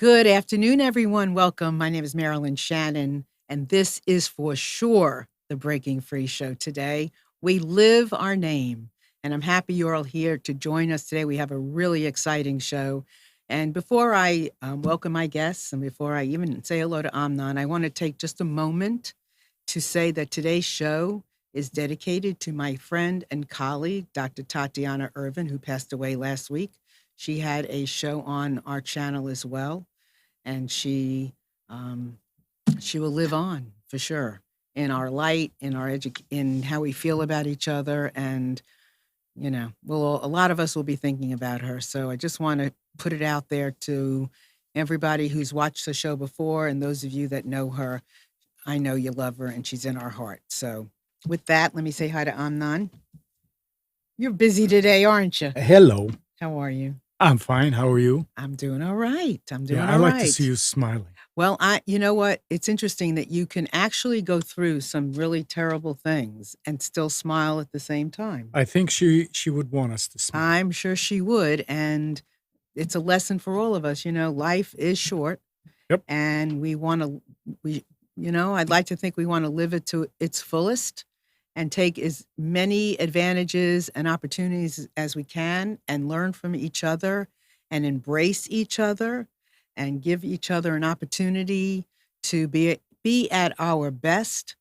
Good afternoon, everyone. Welcome. My name is Marilyn Shannon, and this is for sure the Breaking Free Show today. We live our name, and I'm happy you're all here to join us today. We have a really exciting show. And before I welcome my guests, and before I even say hello to Amnon, I want to take just a moment to say that today's show is dedicated to my friend and colleague, Dr. Tatiana Irvin, who passed away last week. She had a show on our channel as well, and she will live on for sure in our light, in our in how we feel about each other, and a lot of us will be thinking about her. So I just want to put it out there to everybody who's watched the show before, and those of you that know her. I know you love her, and she's in our heart. So with that, let me say hi to Amnon. You're busy today, aren't you? Hello. How are you? I'm fine. How are you? I'm doing all right. I like to see you smiling. Well, you know what? It's interesting that you can actually go through some really terrible things and still smile at the same time. I think she would want us to smile. I'm sure she would, and it's a lesson for all of us. Life is short. Yep. And I'd like to think we want to live it to its fullest and take as many advantages and opportunities as we can and learn from each other and embrace each other and give each other an opportunity to be at our best,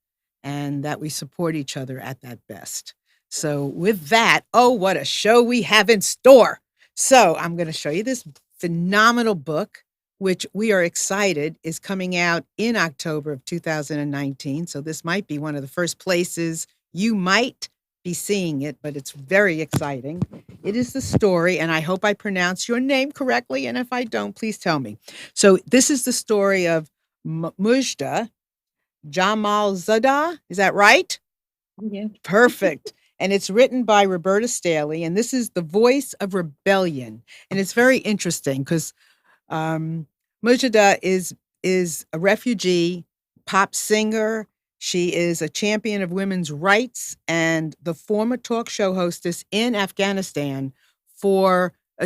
and that we support each other at that best. So with that, what a show we have in store. So I'm going to show you this phenomenal book, which we are excited is coming out in October of 2019. So this might be one of the first places you might be seeing it, but it's very exciting. It is the story, and I hope I pronounce your name correctly, and if I don't, please tell me. So this is the story of Mozhdah Jamalzadah. Is that right? Yeah. Perfect. And it's written by Roberta Staley, and this is the voice of rebellion. And it's very interesting because Mozhdah is a refugee pop singer. She is a champion of women's rights and the former talk show hostess in Afghanistan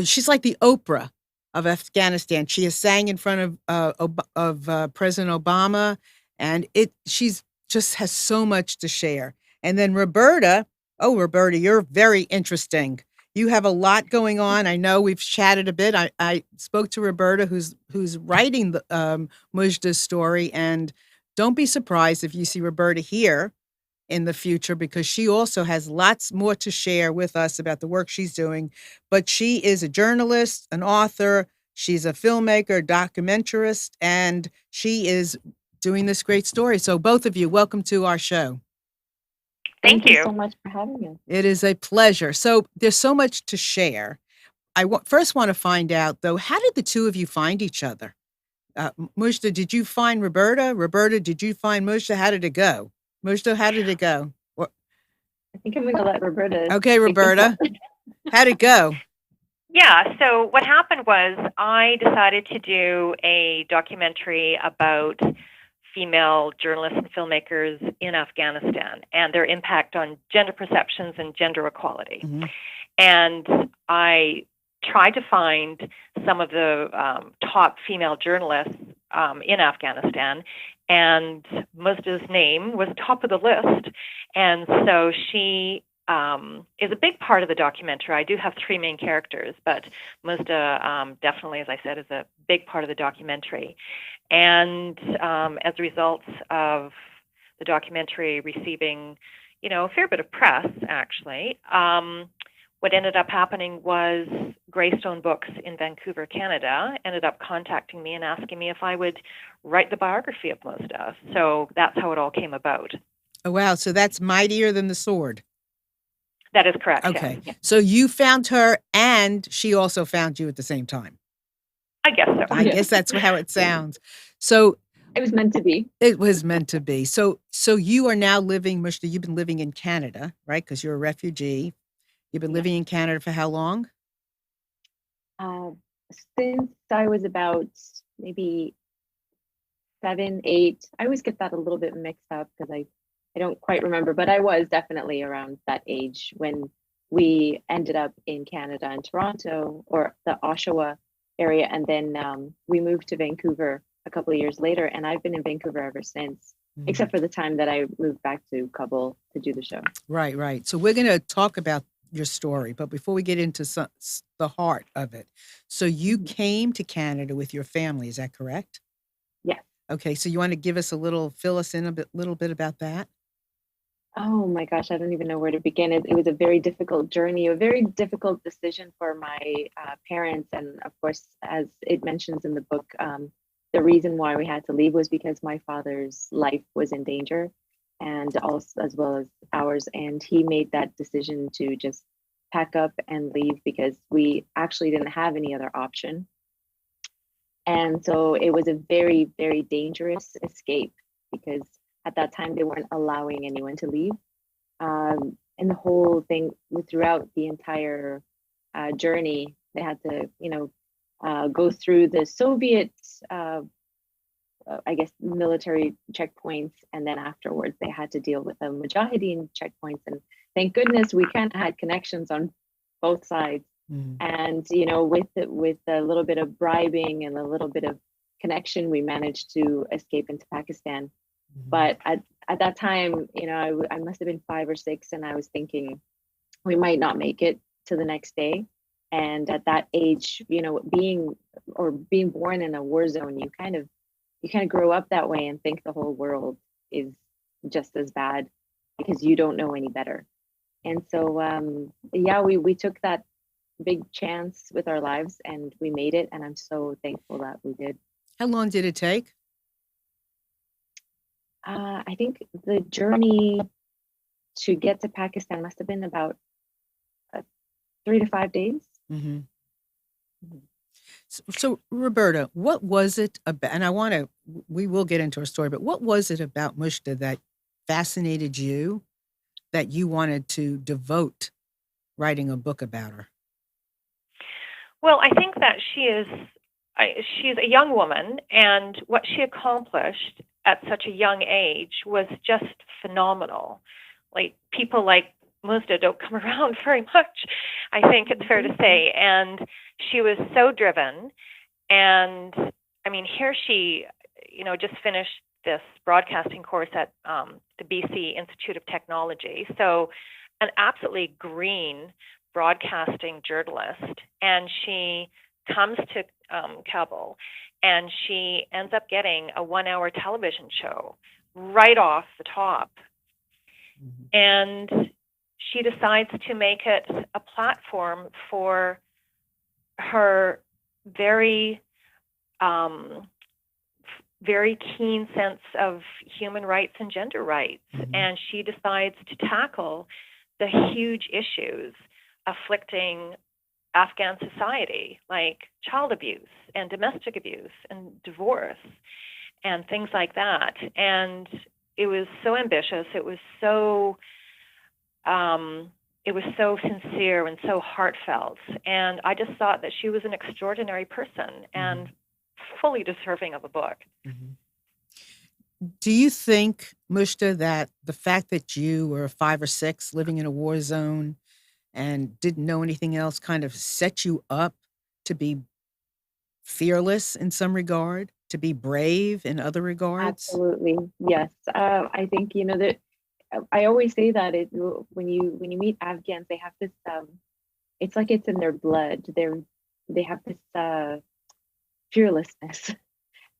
she's like the Oprah of Afghanistan. She has sang in front of President Obama, and she's just has so much to share. And then Roberta, you're very interesting. You have a lot going on. I know we've chatted a bit. I spoke to Roberta, who's writing the Mojdah's story, and don't be surprised if you see Roberta here in the future, because she also has lots more to share with us about the work she's doing. But she is a journalist, an author. She's a filmmaker, documentarist, and she is doing this great story. So both of you, welcome to our show. Thank you so much for having us. It is a pleasure. So there's so much to share. I first want to find out, though, how did the two of you find each other? Mozhdah, did you find Roberta? Roberta, did you find Mozhdah? How did it go? Mozhdah, how did it go? I think I'm going to let Roberta. Okay, Roberta, how'd it go? Yeah, so what happened was I decided to do a documentary about female journalists and filmmakers in Afghanistan and their impact on gender perceptions and gender equality. Mm-hmm. And I tried to find some of the top female journalists in Afghanistan, and Mozdah's name was top of the list. And so she is a big part of the documentary. I do have three main characters, but Mozhdah definitely, as I said, is a big part of the documentary. And as a result of the documentary receiving, a fair bit of press, actually, what ended up happening was Greystone Books in Vancouver, Canada, ended up contacting me and asking me if I would write the biography of Mozhdah. So that's how it all came about. Oh, wow. So that's Mightier Than the Sword. That is correct. Okay. Yes. So you found her and she also found you at the same time. I guess so. I guess that's how it sounds. So it was meant to be. It was meant to be. So you are now living, Mozhdah, you've been living in Canada, right? Because you're a refugee. You've been living in Canada for how long? Since I was about maybe 7, 8. I always get that a little bit mixed up because I don't quite remember, but I was definitely around that age when we ended up in Canada and Toronto, or the Oshawa area. And then we moved to Vancouver a couple of years later, and I've been in Vancouver ever since, except for the time that I moved back to Kabul to do the show. Right, right. So we're going to talk about your story, but before we get into the heart of it, so you came to Canada with your family, is that correct? Yeah. Okay, so you want to fill us in little bit about that? Oh my gosh, I don't even know where to begin. It was a very difficult journey, a very difficult decision for my parents. And of course, as it mentions in the book, the reason why we had to leave was because my father's life was in danger, and also as well as ours. And he made that decision to just pack up and leave because we actually didn't have any other option. And so it was a very, very dangerous escape because at that time they weren't allowing anyone to leave. And the whole thing throughout the entire journey, they had to, go through the Soviet, I guess, military checkpoints. And then afterwards, they had to deal with the Mujahideen checkpoints. And thank goodness we kind of had connections on both sides. And, with a little bit of bribing and a little bit of connection, we managed to escape into Pakistan. But at that time, I must have been 5 or 6, and I was thinking we might not make it to the next day. And at that age, being born in a war zone, you kind of grow up that way and think the whole world is just as bad because you don't know any better. And so, we took that big chance with our lives and we made it. And I'm so thankful that we did. How long did it take? I think the journey to get to Pakistan must have been about 3 to 5 days. So, Roberta, what was it about, and we will get into our story, but what was it about Mozhdah that fascinated you that you wanted to devote writing a book about her? Well, I think that she's a young woman, and what she accomplished at such a young age was just phenomenal. Like, people like Mozhdah don't come around very much, I think it's fair to say. And she was so driven. And I mean, here she, just finished this broadcasting course at the BC Institute of Technology. So an absolutely green broadcasting journalist. And she comes to Kabul, and she ends up getting a 1-hour television show right off the top. And she decides to make it a platform for her very, very keen sense of human rights and gender rights. And she decides to tackle the huge issues afflicting Afghan society, like child abuse and domestic abuse and divorce and things like that. And it was so ambitious. It was so sincere and so heartfelt. And I just thought that she was an extraordinary person and fully deserving of a book. Do you think, Mozhdah, that the fact that you were 5 or 6 living in a war zone and didn't know anything else kind of set you up to be fearless in some regard, to be brave in other regards? Absolutely. Yes. I think, that I always say that when you meet Afghans, they have this, it's like it's in their blood. They have this fearlessness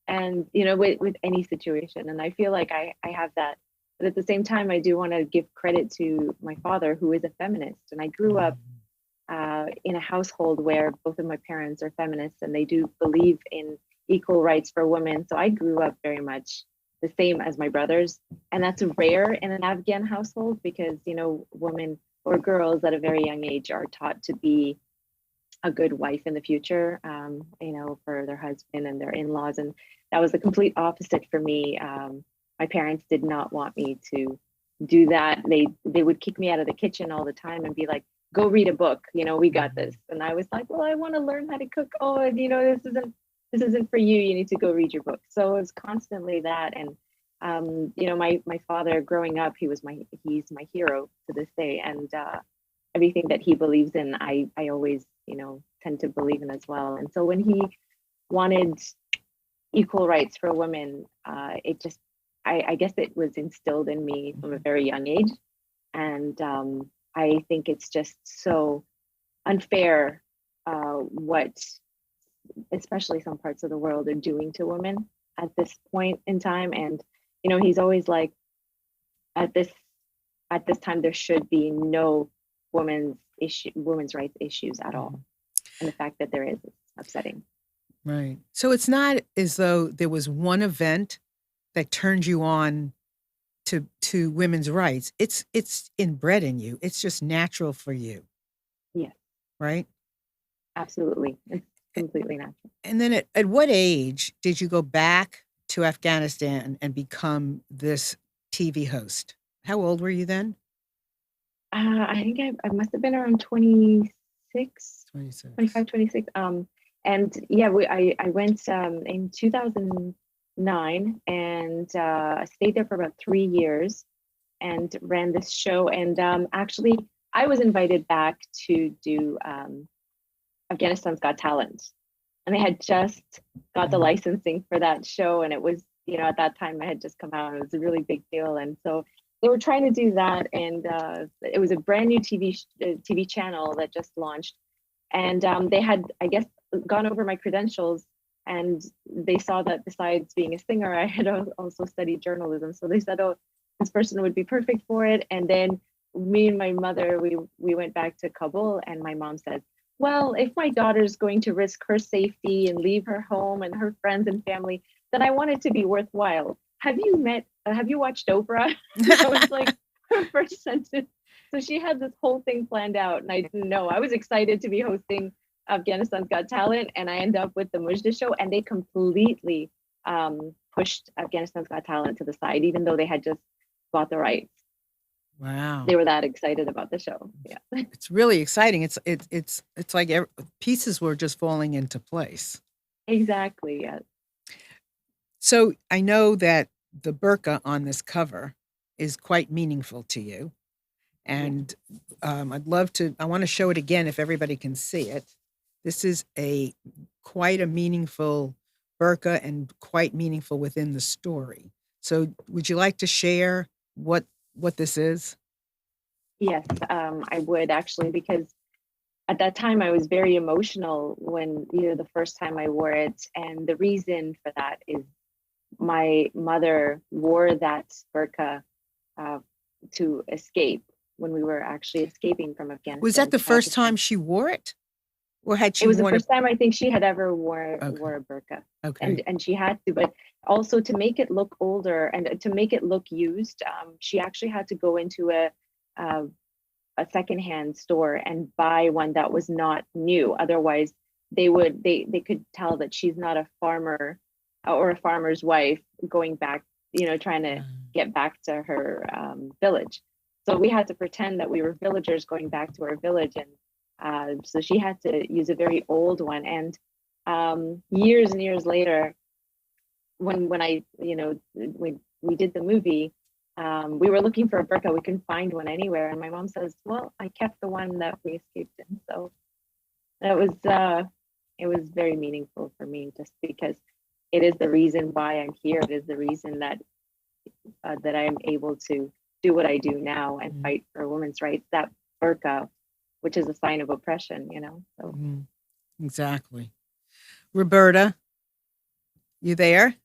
and, with any situation. And I feel like I have that. But at the same time, I do want to give credit to my father, who is a feminist. And I grew up in a household where both of my parents are feminists, and they do believe in equal rights for women. So I grew up very much the same as my brothers. And that's rare in an Afghan household because, women or girls at a very young age are taught to be a good wife in the future, for their husband and their in-laws. And that was the complete opposite for me. My parents did not want me to do that. They would kick me out of the kitchen all the time and be like, go read a book, we got this. And I was like, well, I want to learn how to cook. Oh, this isn't for you. You need to go read your book. So it was constantly that. And my father growing up, he's my hero to this day. And everything that he believes in, I always, tend to believe in as well. And so when he wanted equal rights for women, it just, I guess it was instilled in me from a very young age. And I think it's just so unfair what especially some parts of the world are doing to women at this point in time. And he's always like, at this time there should be no women's rights issues at all. And the fact that there is upsetting. Right. So it's not as though there was one event that turned you on to women's rights. It's inbred in you. It's just natural for you. Yes. Right? Absolutely. It's completely natural. And then at what age did you go back to Afghanistan and become this TV host? How old were you then? I think I must have been around 26. 25, 26. And yeah, I went in 2009 and I stayed there for about 3 years and ran this show. And actually, I was invited back to do Afghanistan's Got Talent. And they had just got the licensing for that show. And it was, at that time I had just come out. It was a really big deal. And so they were trying to do that. And it was a brand new TV channel that just launched. And they had, I guess, gone over my credentials, and they saw that besides being a singer, I had also studied journalism. So they said, oh, this person would be perfect for it. And then me and my mother, we went back to Kabul, and my mom said, well, if my daughter's going to risk her safety and leave her home and her friends and family, then I want it to be worthwhile. Have you watched Oprah? That was like her first sentence. So she had this whole thing planned out, and I didn't know. I was excited to be hosting Afghanistan's Got Talent, and I ended up with the Mozhdah show, and they completely pushed Afghanistan's Got Talent to the side, even though they had just bought the rights. Wow. They were that excited about the show. Yeah. It's really exciting. It's like pieces were just falling into place. Exactly, yes. So I know that the burqa on this cover is quite meaningful to you. And I want to show it again if everybody can see it. This is quite a meaningful burqa and quite meaningful within the story. So would you like to share what this is? Yes, I would actually, because at that time I was very emotional when, the first time I wore it. And the reason for that is my mother wore that burqa to escape when we were actually escaping from Afghanistan. Was that the first time she wore it? Or had she worn it? It was the first it? time I think she had ever wore a burqa. Okay. And she had to, but also to make it look older and to make it look used, she actually had to go into a secondhand store and buy one that was not new. Otherwise, they could tell that she's not a farmer or a farmer's wife going back, trying to get back to her village. So we had to pretend that we were villagers going back to our village, and so she had to use a very old one. And years and years later, when we did the movie, we were looking for a burqa. We couldn't find one anywhere, and my mom says, "Well, I kept the one that we escaped in." So that was it was very meaningful for me, just because it is the reason why I'm here. It is the reason that I am able to do what I do now and fight for women's rights. That burqa, which is a sign of oppression, So Exactly. Roberta, you there?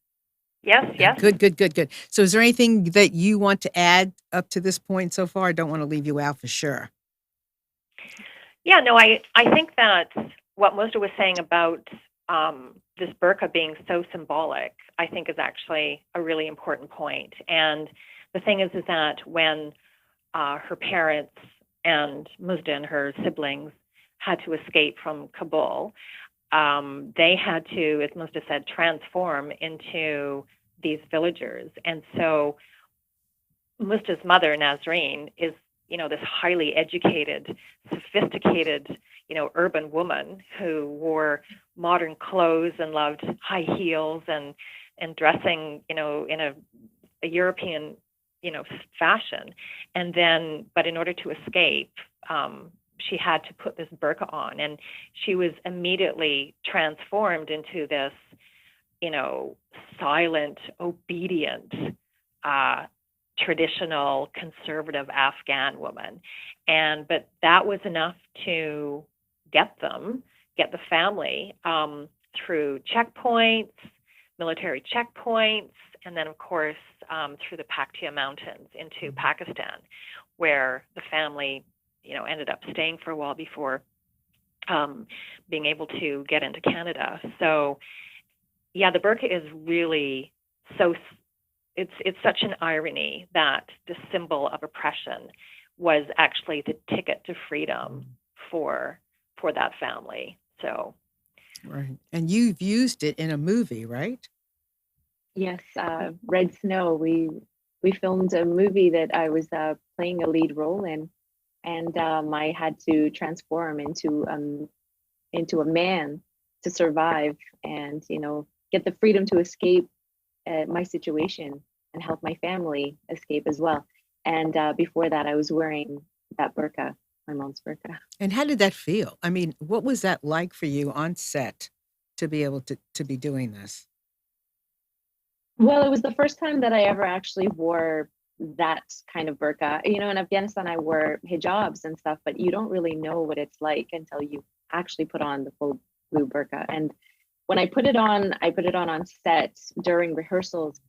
Yes. Good. So is there anything that you want to add up to this point so far? I don't want to leave you out for sure. Yeah, no, I think that what Mozhdah was saying about this burqa being so symbolic, I think is actually a really important point. And the thing is that when her parents and Mozhdah and her siblings had to escape from Kabul, they had to, as Mozhdah said, transform into these villagers. And so Muzdah's mother, Nazreen, is, this highly educated, sophisticated, urban woman who wore modern clothes and loved high heels and dressing, in a European, fashion. And then, but in order to escape, she had to put this burqa on, and she was immediately transformed into this, silent, obedient, traditional conservative Afghan woman. But that was enough to get the family through checkpoints, military checkpoints, and then, of course, through the Paktia Mountains into Pakistan, where the family, ended up staying for a while before being able to get into Canada. So, yeah, the burqa is really so. It's such an irony that the symbol of oppression was actually the ticket to freedom for that family. So, right. And you've used it in a movie, right? Yes, Red Snow. We filmed a movie that I was playing a lead role in, and I had to transform into a man to survive, and get the freedom to escape my situation and help my family escape as well. And before that, I was wearing that burqa, my mom's burqa. And how did that feel? I mean, what was that like for you on set to be able to be doing this? Well, it was the first time that I ever actually wore that kind of burqa. In Afghanistan, I wore hijabs and stuff, but you don't really know what it's like until you actually put on the full blue burqa. And when I put it on set during rehearsals.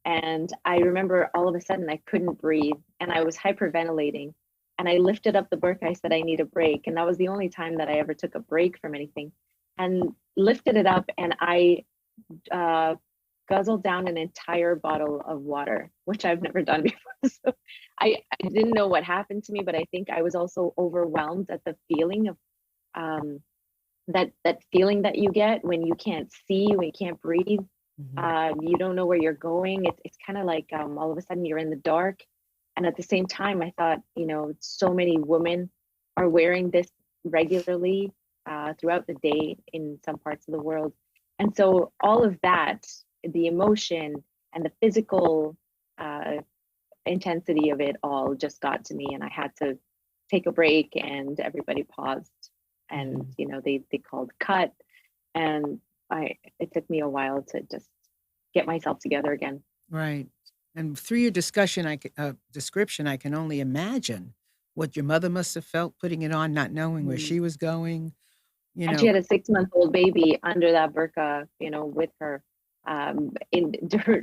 And I remember all of a sudden I couldn't breathe and I was hyperventilating. And I lifted up the burqa. I said, I need a break. And that was the only time that I ever took a break from anything. And lifted it up, and I guzzled down an entire bottle of water, which I've never done before. So I didn't know what happened to me, but I think I was also overwhelmed at the feeling of that feeling that you get when you can't see, when you can't breathe. You don't know where you're going. It's kind of like all of a sudden you're in the dark. And at the same time, I thought, so many women are wearing this regularly throughout the day in some parts of the world. And so all of that, the emotion and the physical intensity of it all just got to me, and I had to take a break, and everybody paused, and they called cut, and it took me a while to just get myself together again. Right. And through your description, I can only imagine what your mother must have felt putting it on, not knowing where she was going. And she had a 6-month-old baby under that burqa, with her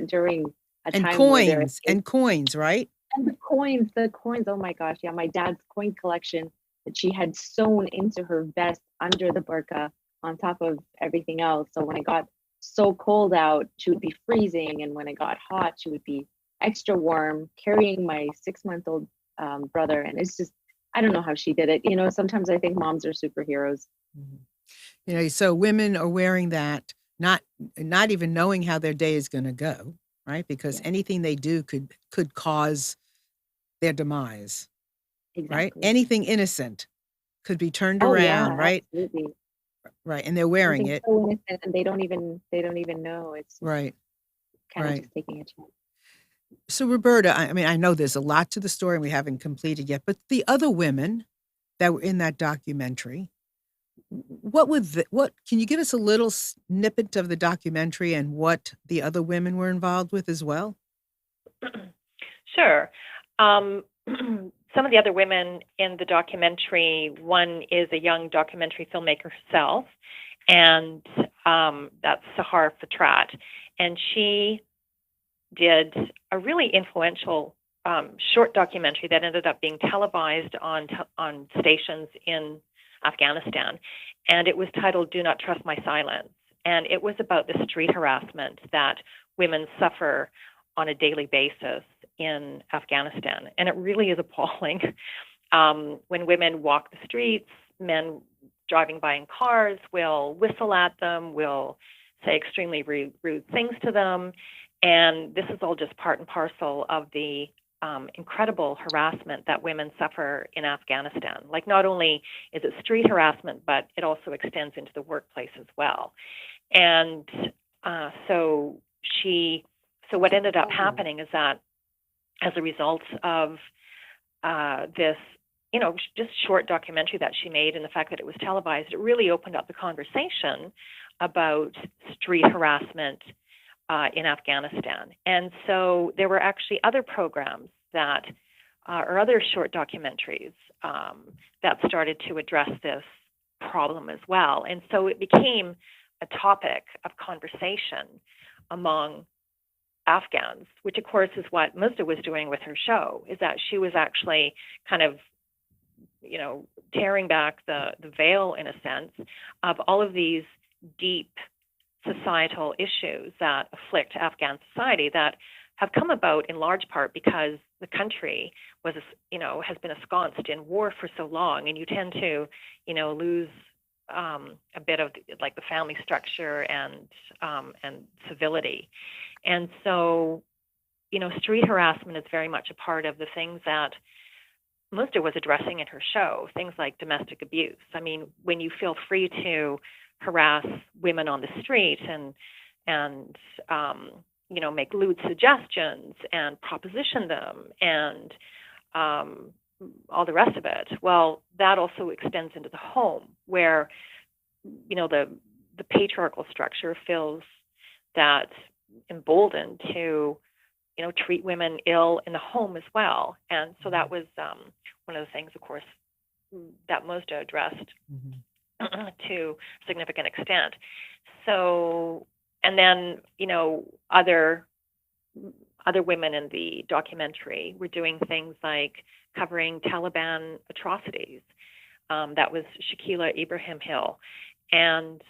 during a time coins and coins, right? And the coins. Oh my gosh, yeah, my dad's coin collection that she had sewn into her vest under the burqa on top of everything else. So when it got so cold out, she would be freezing, and when it got hot, she would be extra warm, carrying my 6-month-old brother. And it's just, I don't know how she did it. Sometimes I think moms are superheroes. So women are wearing that, not even knowing how their day is going to go, right? Because anything they do could cause their demise, right? Anything innocent could be turned around, right? Absolutely. Right, and they're wearing Something it. So innocent, and they don't even know. It's right. Kind of just taking a chance. So Roberta, I mean, I know there's a lot to the story and we haven't completed yet, but the other women that were in that documentary, what can you give us a little snippet of the documentary and what the other women were involved with as well? Sure. Some of the other women in the documentary, one is a young documentary filmmaker herself, and that's Sahar Fatrat. And she did a really influential short documentary that ended up being televised on stations in Afghanistan. And it was titled Do Not Trust My Silence. And it was about the street harassment that women suffer on a daily basis in Afghanistan. And it really is appalling. When women walk the streets, men driving by in cars will whistle at them, will say extremely rude things to them. And this is all just part and parcel of the incredible harassment that women suffer in Afghanistan. Like, not only is it street harassment, but it also extends into the workplace as well. And so what ended up happening is that as a result of this just short documentary that she made, and the fact that it was televised, it really opened up the conversation about street harassment in Afghanistan. And so there were actually other programs that, or other short documentaries that started to address this problem as well. And so it became a topic of conversation among Afghans, which of course is what Mozhdah was doing with her show, is that she was actually kind of, tearing back the veil, in a sense, of all of these deep societal issues that afflict Afghan society that have come about in large part because the country has been ensconced in war for so long, and you tend to, lose a bit of like the family structure and civility. And so, street harassment is very much a part of the things that Mozhdah was addressing in her show, things like domestic abuse. I mean, when you feel free to harass women on the street and make lewd suggestions and proposition them and all the rest of it, well, that also extends into the home, where the patriarchal structure feels that emboldened to treat women ill in the home as well. And so that was one of the things, of course, that Mozhdah addressed to a significant extent. So, and then, other women in the documentary were doing things like covering Taliban atrocities. That was Shakila Ibrahim Hill. And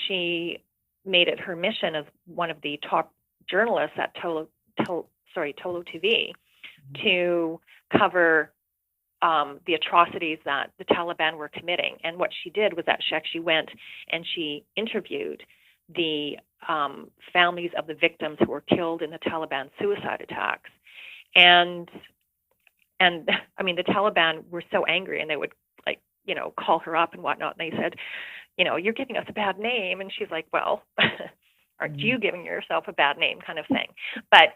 she made it her mission as one of the top journalists at Tolo TV to cover the atrocities that the Taliban were committing. And what she did was that she actually went and she interviewed the families of the victims who were killed in the Taliban suicide attacks. And I mean, the Taliban were so angry, and they would call her up and whatnot. And they said, you're giving us a bad name. And she's like, well, aren't you giving yourself a bad name, kind of thing. But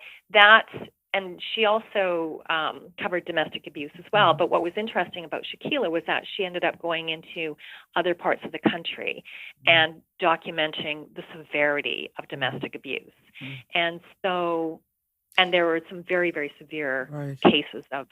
and she also covered domestic abuse as well. But what was interesting about Shakila was that she ended up going into other parts of the country and documenting the severity of domestic abuse. And so, and there were some very, very severe cases of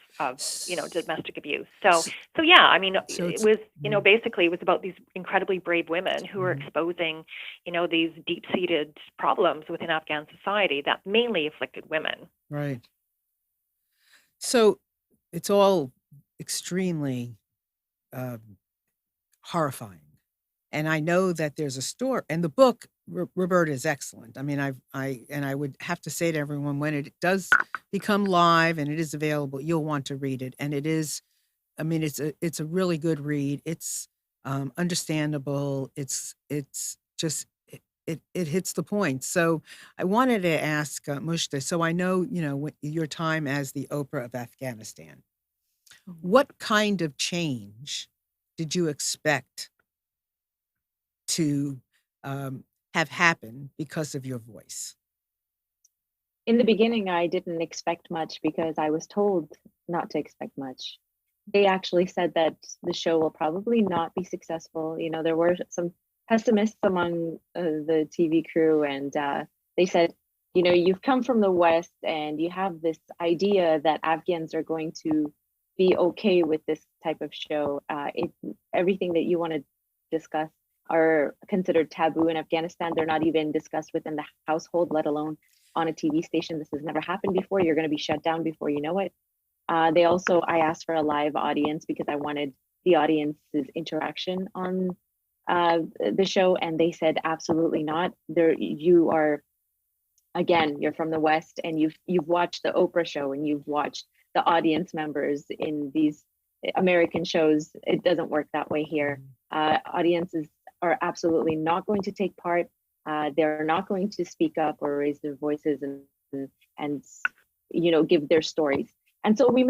domestic abuse. So yeah, I mean, so it was, basically it was about these incredibly brave women who were exposing, these deep-seated problems within Afghan society that mainly afflicted women. Right. So it's all extremely horrifying. And I know that there's a story, and the book, Roberta, is excellent. I mean, I would have to say to everyone, when it does become live and it is available, you'll want to read it. And it is, I mean, it's a really good read. It's understandable. It's just, it hits the point. So I wanted to ask Mozhdah, so I know, your time as the Oprah of Afghanistan, what kind of change did you expect to have happened because of your voice? In the beginning, I didn't expect much because I was told not to expect much. They actually said that the show will probably not be successful. There were some pessimists among the TV crew, and they said, you've come from the West and you have this idea that Afghans are going to be okay with this type of show. Everything that you want to discuss are considered taboo in Afghanistan. They're not even discussed within the household, let alone on a TV station. This has never happened before. You're going to be shut down before you know it. I asked for a live audience because I wanted the audience's interaction on the show, and they said absolutely not. You are, again, you're from the West, and you've watched the Oprah show, and you've watched the audience members in these American shows. It doesn't work that way here. Audiences are absolutely not going to take part. They're not going to speak up or raise their voices and give their stories. And so we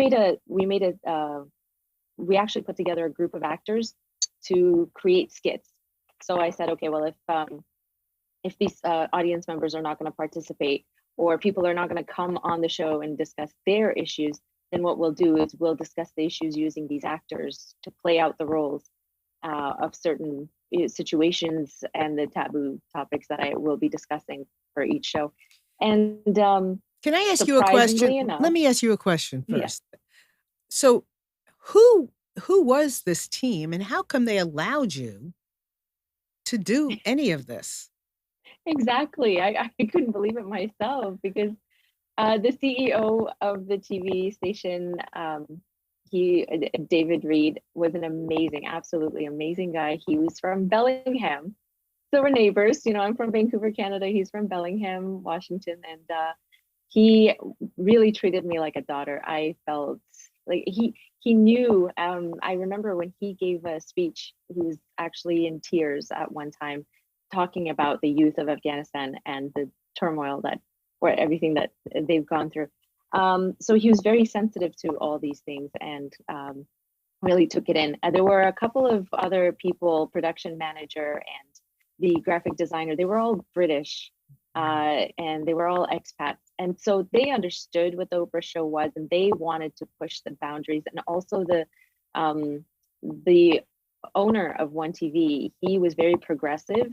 actually put together a group of actors to create skits. So I said, okay, well, if these audience members are not going to participate, or people are not going to come on the show and discuss their issues, then what we'll do is we'll discuss the issues using these actors to play out the roles of certain situations and the taboo topics that I will be discussing for each show. And can I ask you a question? Let me ask you a question first. Yeah. So who was this team, and how come they allowed you to do any of this? Exactly. I couldn't believe it myself, because the CEO of the TV station, David Reed, was an amazing, absolutely amazing guy. He was from Bellingham. So we're neighbors. I'm from Vancouver, Canada. He's from Bellingham, Washington. And he really treated me like a daughter. I felt like he knew. I remember when he gave a speech, he was actually in tears at one time, talking about the youth of Afghanistan and the turmoil or everything that they've gone through. So he was very sensitive to all these things and really took it in. There were a couple of other people, production manager and the graphic designer. They were all British and they were all expats. And so they understood what the Oprah show was, and they wanted to push the boundaries. And also the owner of One TV, he was very progressive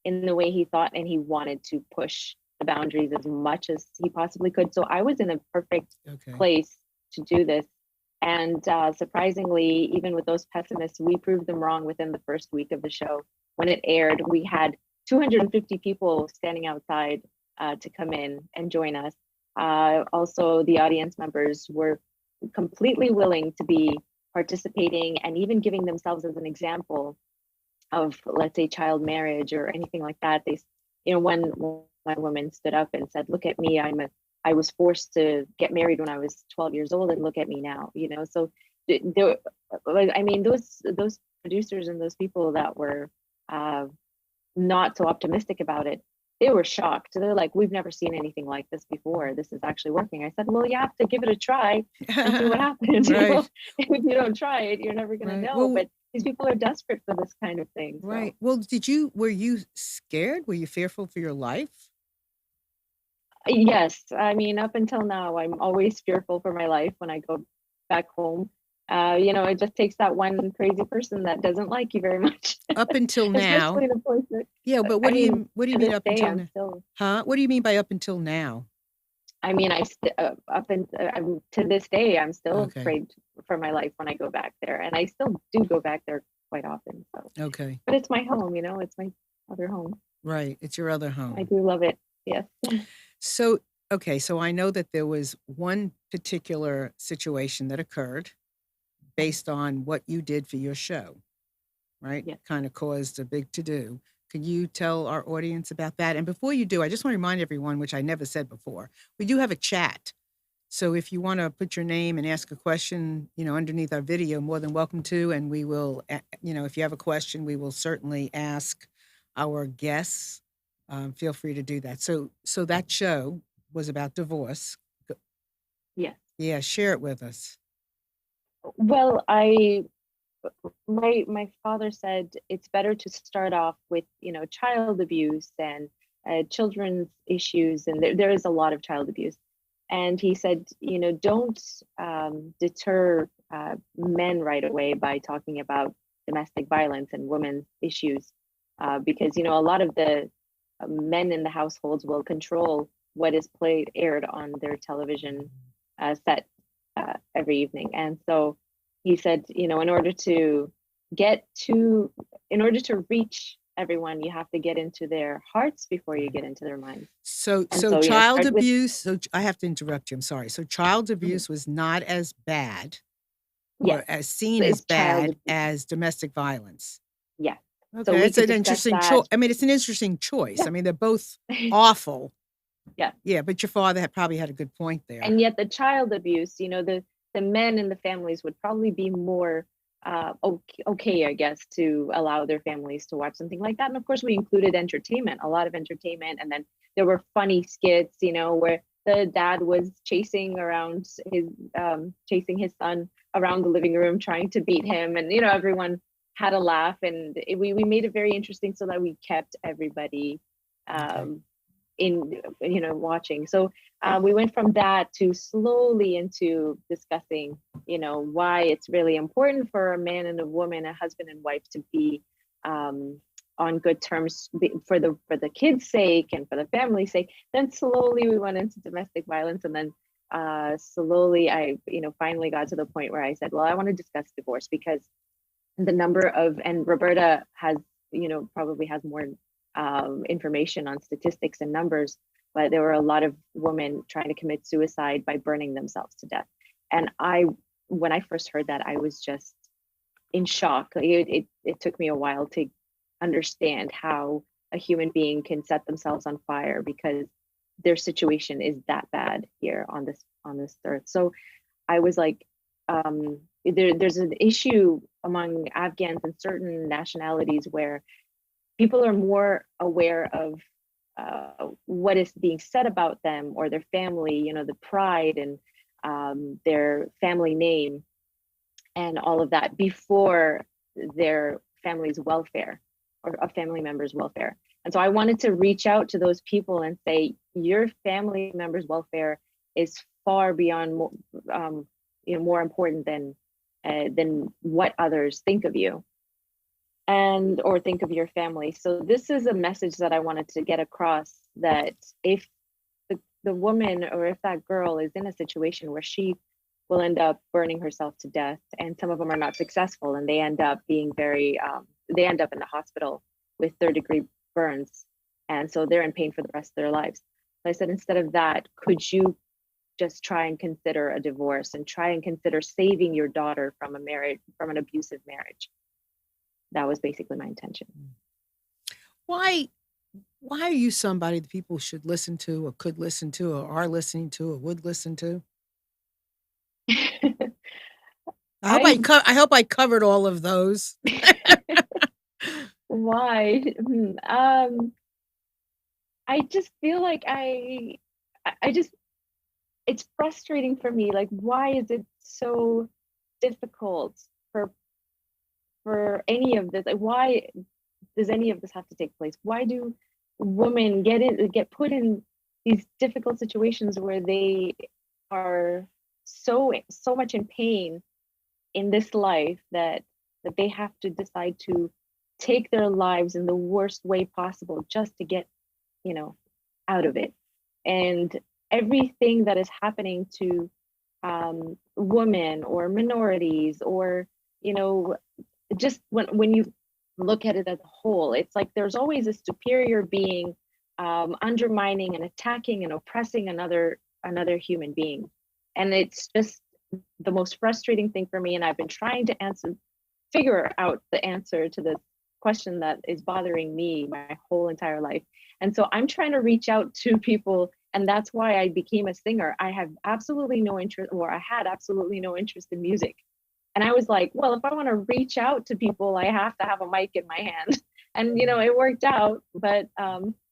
in the way he thought, and he wanted to push the boundaries as much as he possibly could. So I was in a perfect place to do this. And surprisingly, even with those pessimists, we proved them wrong within the first week of the show. When it aired, we had 250 people standing outside to come in and join us. Also, the audience members were completely willing to be participating and even giving themselves as an example of, let's say, child marriage or anything like that. They, one woman stood up and said, "Look at me, I was forced to get married when I was 12 years old, and look at me now." So those producers and those people that were not so optimistic about it, they were shocked. They're like, "We've never seen anything like this before. This is actually working." I said, "Well, you have to give it a try and see what happens." Right. If you don't try it, you're never going to know. Well, but these people are desperate for this kind of thing. So. Right. Well, were you scared? Were you fearful for your life? Yes. I mean, up until now, I'm always fearful for my life when I go back home. It just takes that one crazy person that doesn't like you very much. Up until now. Yeah, but what do you mean up until now? Huh? What do you mean by up until now? I mean, to this day, I'm still afraid for my life when I go back there, and I still do go back there quite often. So. Okay. But it's my home, it's my other home. Right. It's your other home. I do love it. Yes. So I know that there was one particular situation that occurred based on what you did for your show, right? Yes. Kind of caused a big to-do. Can you tell our audience about that? And before you do, I just want to remind everyone, which I never said before, we do have a chat. So if you want to put your name and ask a question, underneath our video, more than welcome to. And we will, if you have a question, we will certainly ask our guests. Feel free to do that. So that show was about divorce. Yes. Yeah, share it with us. Well, my father said it's better to start off with, child abuse and children's issues. And there is a lot of child abuse. And he said, don't deter men right away by talking about domestic violence and women's issues, because, a lot of the men in the households will control what is aired on their television set every evening. And so he said, in order to reach everyone, you have to get into their hearts before you get into their minds. So child abuse. So I have to interrupt you. I'm sorry. So child abuse was not as bad, or as seen as bad as domestic violence. Yeah. Okay, so it's an interesting choice. I mean, it's an interesting choice. Yeah. I mean, they're both awful. Yeah. Yeah, but your father probably had a good point there. And yet the child abuse, the men in the families would probably be more okay, I guess, to allow their families to watch something like that. And of course, we included entertainment, a lot of entertainment. And then there were funny skits, where the dad was chasing his son around the living room, trying to beat him. And, everyone had a laugh. And we made it very interesting so that we kept everybody in, watching. So we went from that to slowly into discussing, why it's really important for a man and a woman, a husband and wife, to be on good terms for the kids' sake and for the family's sake. Then slowly we went into domestic violence, and then slowly I, finally got to the point where I said, well, I want to discuss divorce, because the number of, and Roberta has, probably has more information on statistics and numbers, but there were a lot of women trying to commit suicide by burning themselves to death. And when I first heard that, I was just in shock. It took me a while to understand how a human being can set themselves on fire because their situation is that bad here on this earth. So I was like, there's an issue among Afghans and certain nationalities where people are more aware of what is being said about them or their family, the pride and their family name and all of that before their family's welfare or a family member's welfare. And so I wanted to reach out to those people and say, your family member's welfare is far beyond more important than what others think of you or think of your family. So this is a message that I wanted to get across, that if the woman or if that girl is in a situation where she will end up burning herself to death, and some of them are not successful and they end up being they end up in the hospital with 3rd-degree burns, and so they're in pain for the rest of their lives. So I said, instead of that, could you just try and consider a divorce and try and consider saving your daughter from an abusive marriage? That was basically my intention. Why are you somebody that people should listen to or could listen to or are listening to or would listen to? I hope I covered all of those. Why? I just feel like it's frustrating for me. Like, why is it so difficult for any of this? Like, why does any of this have to take place? Why do women get put in these difficult situations where they are so much in pain in this life that they have to decide to take their lives in the worst way possible just to get out of it? And everything that is happening to women or minorities, or just when you look at it as a whole, it's like there's always a superior being undermining and attacking and oppressing another human being. And it's just the most frustrating thing for me. And I've been trying to figure out the answer to this question that is bothering me my whole entire life. And so I'm trying to reach out to people, and that's why I became a singer. I have absolutely no interest, or I had absolutely no interest in music. And I was like, well, if I want to reach out to people, I have to have a mic in my hand. And it worked out, but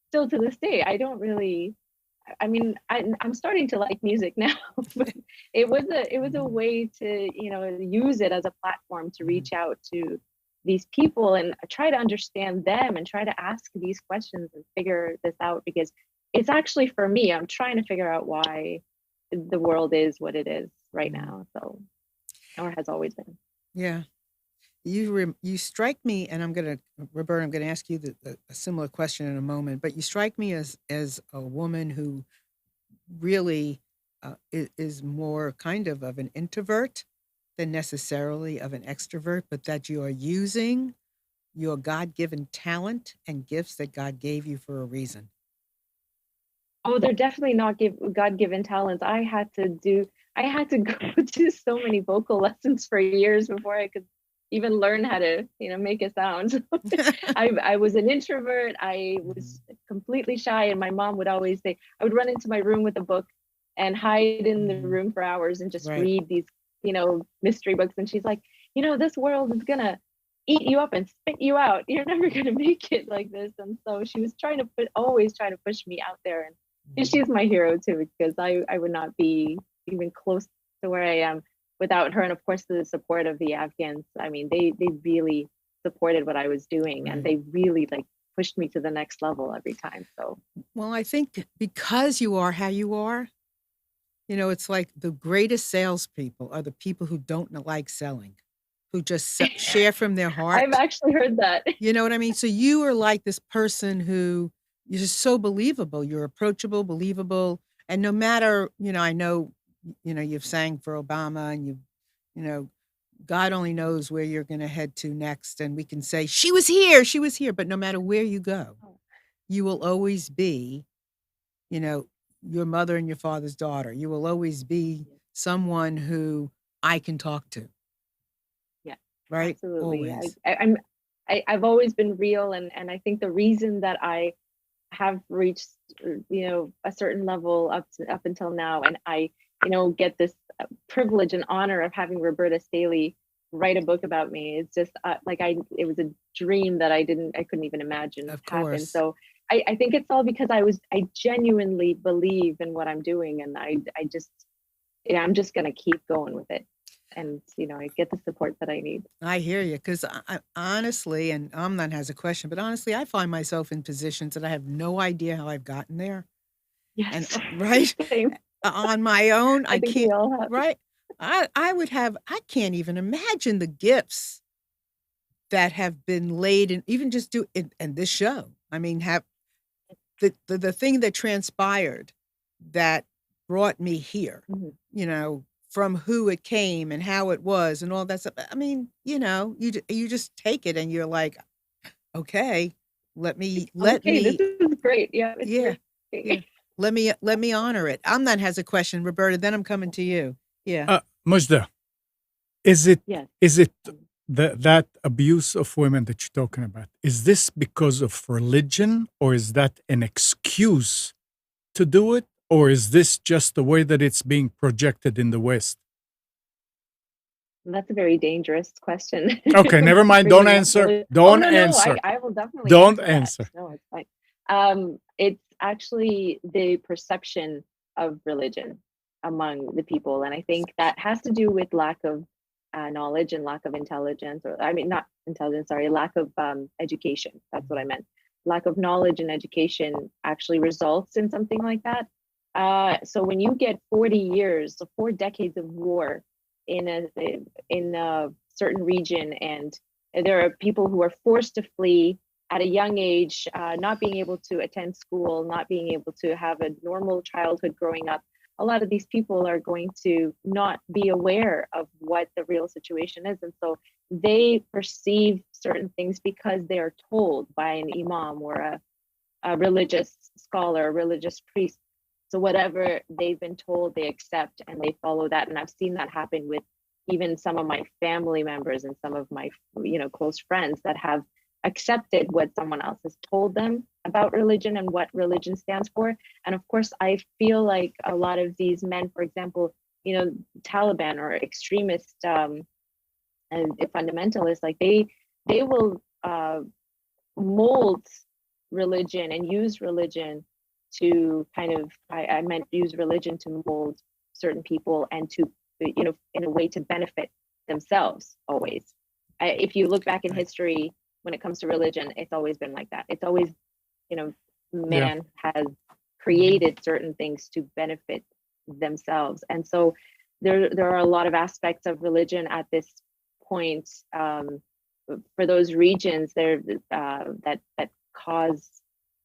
still to this day, I don't really. I mean, I'm starting to like music now, but it was a way to use it as a platform to reach out to these people and try to understand them and try to ask these questions and figure this out, because it's actually, for me, I'm trying to figure out why the world is what it is right now, so, or has always been. Yeah. You strike me, and Roberta, I'm gonna ask you a similar question in a moment, but you strike me as a woman who really is more kind of an introvert than necessarily of an extrovert, but that you are using your God-given talent and gifts that God gave you for a reason. Oh, they're definitely not God-given talents. I had to go to so many vocal lessons for years before I could even learn how to make a sound. I was an introvert. I was completely shy, and my mom would always say, I would run into my room with a book and hide in the room for hours and just read these mystery books, and she's like, this world is gonna eat you up and spit you out. You're never gonna make it like this. And so she was always trying to push me out there, and she's my hero too, because I would not be even close to where I am without her, and of course the support of the Afghans. I mean, they really supported what I was doing, and they really pushed me to the next level every time. So, well, I think because you are how you are, it's like the greatest salespeople are the people who don't like selling, who just share from their heart. I've actually heard that. You know what I mean? So you are like this person who you're just so believable. You're approachable, believable. And no matter, I know, you've sang for Obama and God only knows where you're going to head to next. And we can say, she was here. But no matter where you go, you will always be, your mother and your father's daughter. You will always be someone who I can talk to. Yeah, right. Absolutely. Always. I've always been real. And I think the reason that I have reached, a certain level up until now, and I, get this privilege and honor of having Roberta Staley write a book about me. It's just it was a dream that I couldn't even imagine happen. So I think it's all because I genuinely believe in what I'm doing, and I'm just going to keep going with it. And, I get the support that I need. I hear you. Because I honestly, and Amnan has a question, but honestly, I find myself in positions that I have no idea how I've gotten there. Yes. And right. Same. On my own, I think can't. we all have. Right. I can't even imagine the gifts that have been laid in, even just and this show. I mean, have the thing that transpired that brought me here, from who it came and how it was and all that stuff. I mean, you just take it and you're like, okay, let me. This is great. Yeah. Yeah. Let me honor it. Amnan has a question, Roberta, then I'm coming to you. Yeah. Mozhdah, is it Yes. that abuse of women that you're talking about, is this because of religion, or is that an excuse to do it, or is this just the way that it's being projected in the West? That's a very dangerous question. Okay, never mind. Don't answer. Don't answer. I will definitely don't answer. answer. No, it's fine. It's actually the perception of religion among the people, and I think that has to do with lack of knowledge and lack of intelligence, not intelligence, sorry, lack of education. That's what I meant. Lack of knowledge and education actually results in something like that. So when you get 40 years, so 4 decades of war in a certain region, and there are people who are forced to flee at a young age, not being able to attend school, not being able to have a normal childhood growing up, a lot of these people are going to not be aware of what the real situation is. And so they perceive certain things because they are told by an imam or a religious scholar, a religious priest. So whatever they've been told, they accept and they follow that. And I've seen that happen with even some of my family members and some of my, close friends that have accepted what someone else has told them about religion and what religion stands for. And of course, I feel like a lot of these men, for example, Taliban or extremist and fundamentalists, like they will mold religion and use religion to kind of, I meant use religion to mold certain people and to, in a way to benefit themselves always. If you look back in history, when it comes to religion, it's always been like that. It's always, man has created certain things to benefit themselves. And so there are a lot of aspects of religion at this point for those regions there that cause,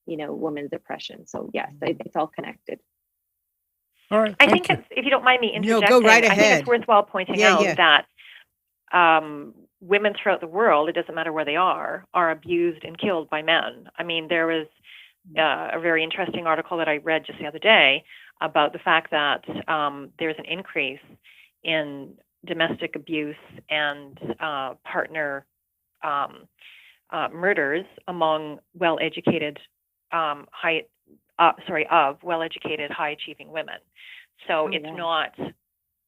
women's oppression. So yes, it's all connected. All right. I think if you don't mind me interjecting, go right I think ahead. it's worthwhile pointing out that women throughout the world, it doesn't matter where they are abused and killed by men. I mean, there was a very interesting article that I read just the other day about the fact that there's an increase in domestic abuse and partner murders among well-educated, well-educated, high-achieving women. So it's not,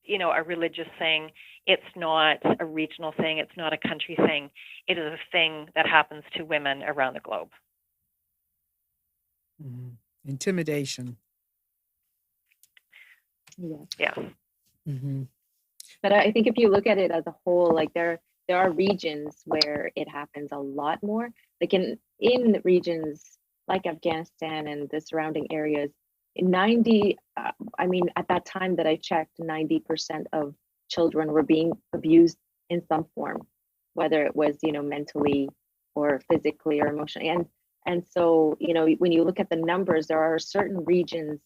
a religious thing. It's not a regional thing. It's not a country thing. It is a thing that happens to women around the globe. Mm-hmm. Intimidation. Yeah. Mm-hmm. But I think if you look at it as a whole, like there are regions where it happens a lot more. like in regions like Afghanistan and the surrounding areas, I mean, at that time that I checked, 90% of children were being abused in some form, whether it was, mentally or physically or emotionally. And so, when you look at the numbers, there are certain regions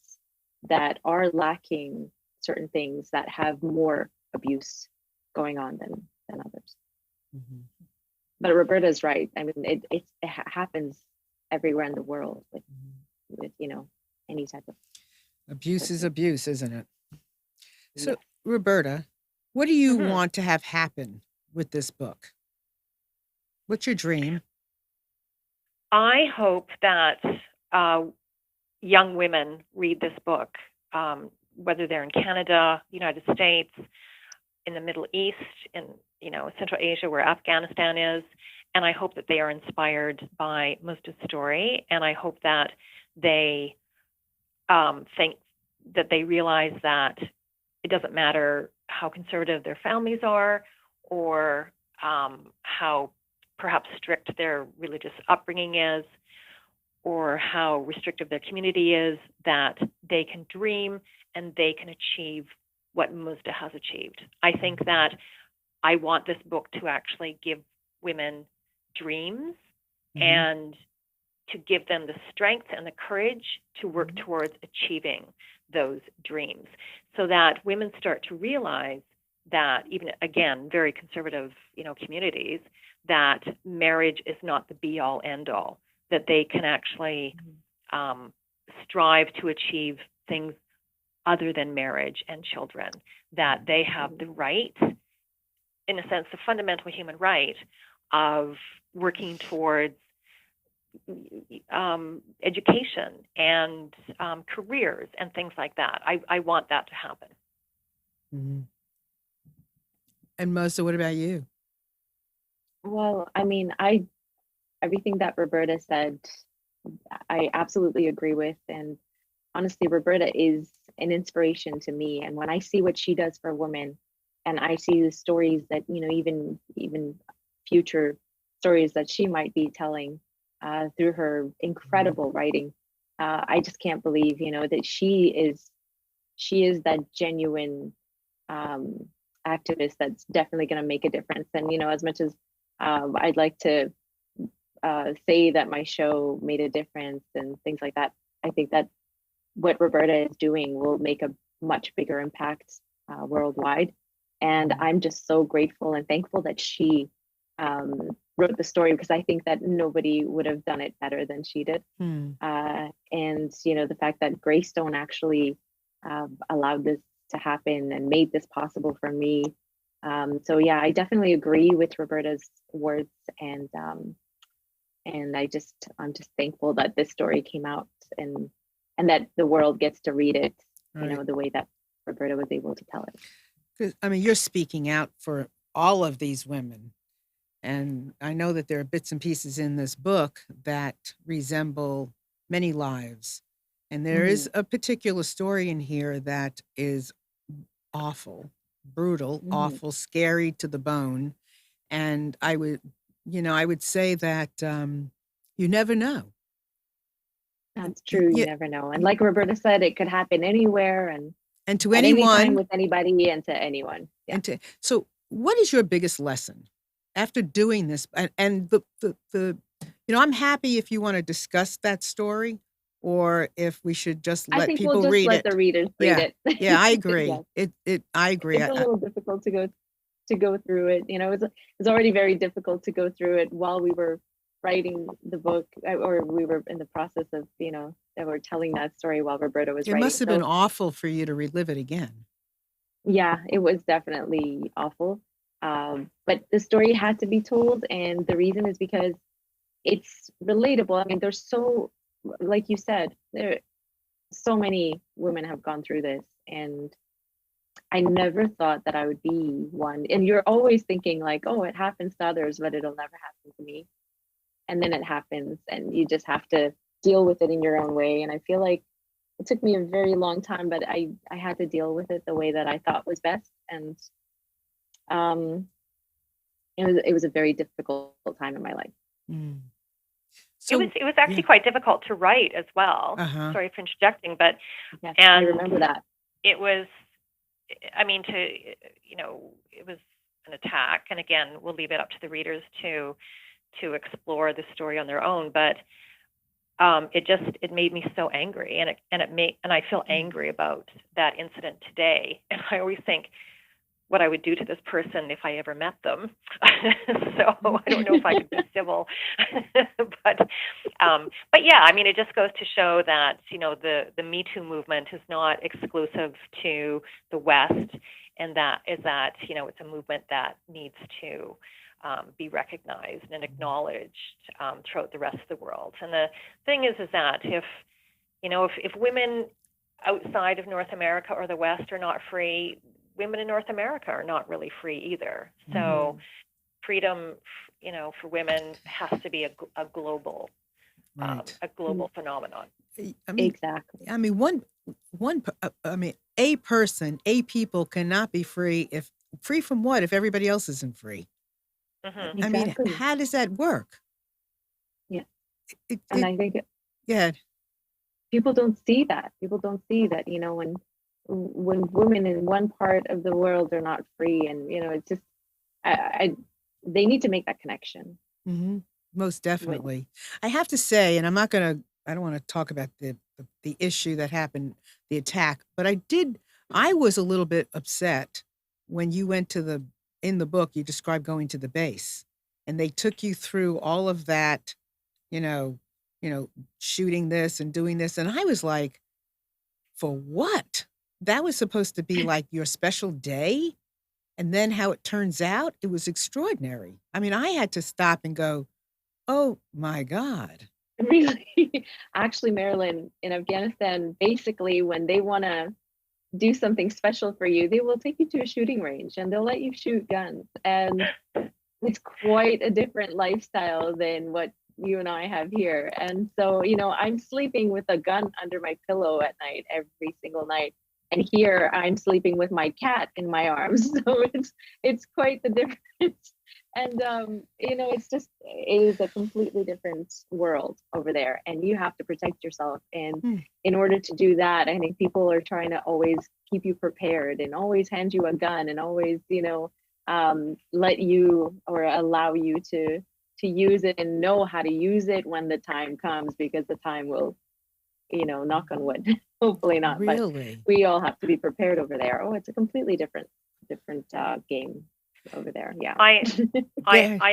that are lacking certain things that have more abuse going on than others. Mhm. But Roberta's right. I mean, it happens everywhere in the world with any type of Abuse is person. abuse, isn't it? So, Yeah. Roberta, what do you Mhm. want to have happen with this book? What's your dream? I hope that young women read this book, whether they're in Canada, United States, in the Middle East, in Central Asia, where Afghanistan is, and I hope that they are inspired by Mozdah's story, and I hope that they think that they realize that it doesn't matter how conservative their families are or how perhaps strict their religious upbringing is or how restrictive their community is, that they can dream and they can achieve what Mozhdah has achieved. I think that I want this book to actually give women dreams Mhm. and to give them the strength and the courage to work towards achieving those dreams, so that women start to realize that, even again, very conservative, communities, that marriage is not the be all end all, that they can actually strive to achieve things other than marriage and children, that they have the right, in a sense, the fundamental human right of working towards education and careers and things like that. I want that to happen. Mhm. And Mosa, what about you? Well, I mean, everything that Roberta said, I absolutely agree with. And honestly, Roberta is an inspiration to me. And when I see what she does for women, and I see the stories that, even future stories that she might be telling through her incredible writing, I just can't believe, that she is that genuine activist that's definitely going to make a difference. And, as much as I'd like to say that my show made a difference and things like that, I think that what Roberta is doing will make a much bigger impact worldwide. And I'm just so grateful and thankful that she wrote the story, because I think that nobody would have done it better than she did. Hmm. And, the fact that Greystone actually allowed this to happen and made this possible for me. So yeah, I definitely agree with Roberta's words, and I'm just thankful that this story came out, and that the world gets to read it, Right. the way that Roberta was able to tell it. 'Cause, I mean, you're speaking out for all of these women. And I know that there are bits and pieces in this book that resemble many lives. And there is a particular story in here that is awful, brutal, awful, scary to the bone. And I would say that you never know. That's true. You Yeah, never know. And like Roberta said, it could happen anywhere and and to at any time anyone, with anybody and to anyone. Yeah. so what is your biggest lesson after doing this? And I'm happy if you want to discuss that story, or if we should just I let think we'll people just read let it. the readers read Yeah, it. yeah, I agree. Yeah. I agree. It's a little difficult to go through it. It's already very difficult to go through it while we were writing the book, or we were in the process of, that we're telling that story while Roberta was It writing. must have been awful for you to relive it again. Yeah, it was definitely awful. But the story had to be told, and the reason is because it's relatable. I mean, like you said, so many women have gone through this, and I never thought that I would be one. And you're always thinking like, oh, it happens to others, but it'll never happen to me. And then it happens, and you just have to deal with it in your own way. And I feel like it took me a very long time, but I had to deal with it the way that I thought was best. And it was a very difficult time in my life. Mm. it was actually quite difficult to write as well. Uh-huh. Sorry for interjecting, but Yes, I remember that. it was, I mean, it was an attack. And again, we'll leave it up to the readers to explore the story on their own. But it made me so angry, and I feel angry about that incident today. And I always think what I would do to this person if I ever met them. So I don't know if I could be civil, but yeah, I mean, it just goes to show that the Me Too movement is not exclusive to the West, and that it's a movement that needs to be recognized and acknowledged throughout the rest of the world. And the thing is that if women outside of North America or the West are not free, women in North America are not really free either. So freedom, for women has to be a global, Right. a global phenomenon. I mean, Exactly. I mean, a people cannot be free from what if everybody else isn't free? Mm-hmm. I mean, Exactly. how does that work? Yeah. It, And it, I think yeah. people don't see that. People don't see that, when women in one part of the world are not free, and it's just they need to make that connection. Mm-hmm. Most definitely. I have to say, and I don't want to talk about the issue that happened, the attack, but I was a little bit upset when you went in the book, you described going to the base, and they took you through all of that, you know, shooting this and doing this. And I was like, for what? That was supposed to be like your special day. And then how it turns out, it was extraordinary. I mean, I had to stop and go, oh my God. Really, actually, Marilyn, in Afghanistan, basically, when they want to do something special for you, they will take you to a shooting range and they'll let you shoot guns. And it's quite a different lifestyle than what you and I have here. And so, I'm sleeping with a gun under my pillow at night, every single night. And here I'm sleeping with my cat in my arms. So it's quite the difference. And it is a completely different world over there, and you have to protect yourself. And in order to do that, I think people are trying to always keep you prepared and always hand you a gun and always, let you or allow you to use it and know how to use it when the time comes, because the time will, knock on wood, hopefully not. Really? But we all have to be prepared over there. Oh, it's a completely different game over there. Yeah. I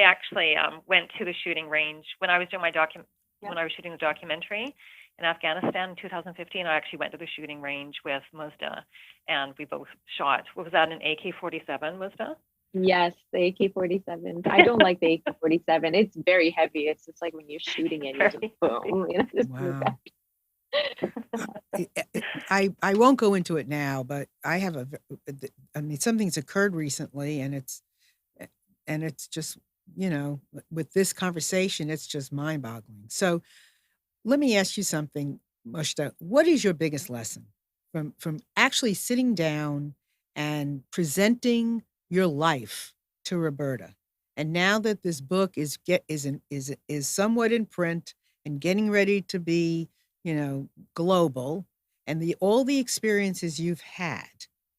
actually went to the shooting range when I was doing when I was shooting the documentary in Afghanistan in 2015. I actually went to the shooting range with Mozhdah, and we both shot. What was that, an AK-47, Mozhdah? Yes, the AK-47. I don't like the AK-47. It's very heavy. It's just like when you're shooting it, you just boom. Wow. I won't go into it now, but I have something's occurred recently, and it's just, with this conversation, it's just mind-boggling. So let me ask you something, Mozhdah. What is your biggest lesson from actually sitting down and presenting your life to Roberta? And now that this book is somewhat in print and getting ready to be, global, and all the experiences you've had,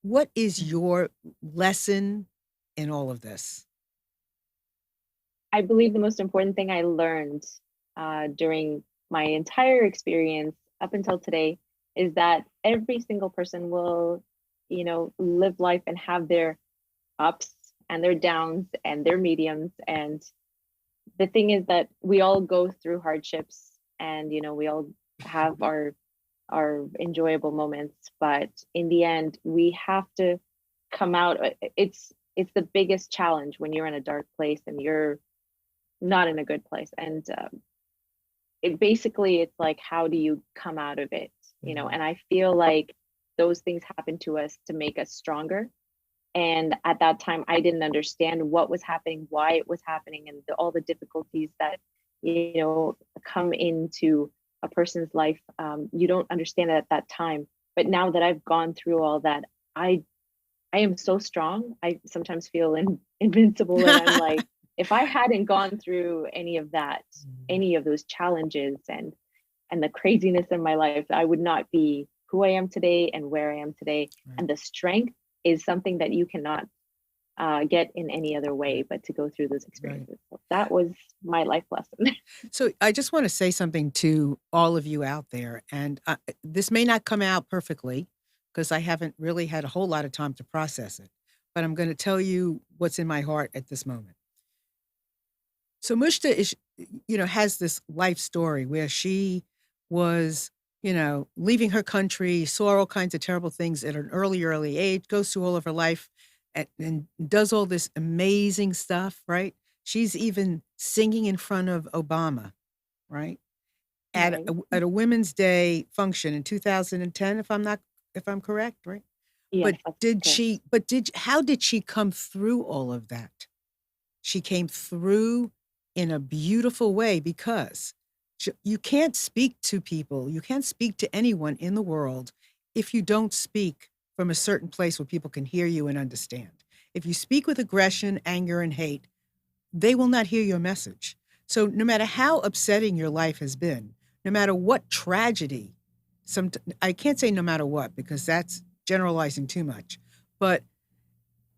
what is your lesson in all of this? I believe the most important thing I learned during my entire experience up until today is that every single person will, live life and have their ups and their downs and their mediums. And the thing is that we all go through hardships, and, we all have our enjoyable moments. But in the end, we have to come out. It's the biggest challenge when you're in a dark place and you're not in a good place. And it's like, how do you come out of it? And I feel like those things happen to us to make us stronger. And at that time, I didn't understand what was happening, why it was happening, and all the difficulties that, come into a person's life. You don't understand it at that time. But now that I've gone through all that, I am so strong. I sometimes feel invincible, and I'm like, if I hadn't gone through any of that, any of those challenges and the craziness in my life, I would not be who I am today and where I am today. Right. And the strength is something that you cannot get in any other way but to go through those experiences. So that was my life lesson. So I just want to say something to all of you out there, and this may not come out perfectly because I haven't really had a whole lot of time to process it, but I'm going to tell you what's in my heart at this moment. So Mozhdah is, has this life story where she was, leaving her country, saw all kinds of terrible things at an early age, goes through all of her life and does all this amazing stuff, right? She's even singing in front of Obama, right? At a Women's Day function in 2010, if I'm correct, right? Yes, How did she come through all of that? She came through in a beautiful way because you can't speak to people, you can't speak to anyone in the world if you don't speak from a certain place where people can hear you and understand. If you speak with aggression, anger, and hate, they will not hear your message. So no matter how upsetting your life has been, no matter what tragedy, I can't say no matter what because that's generalizing too much, but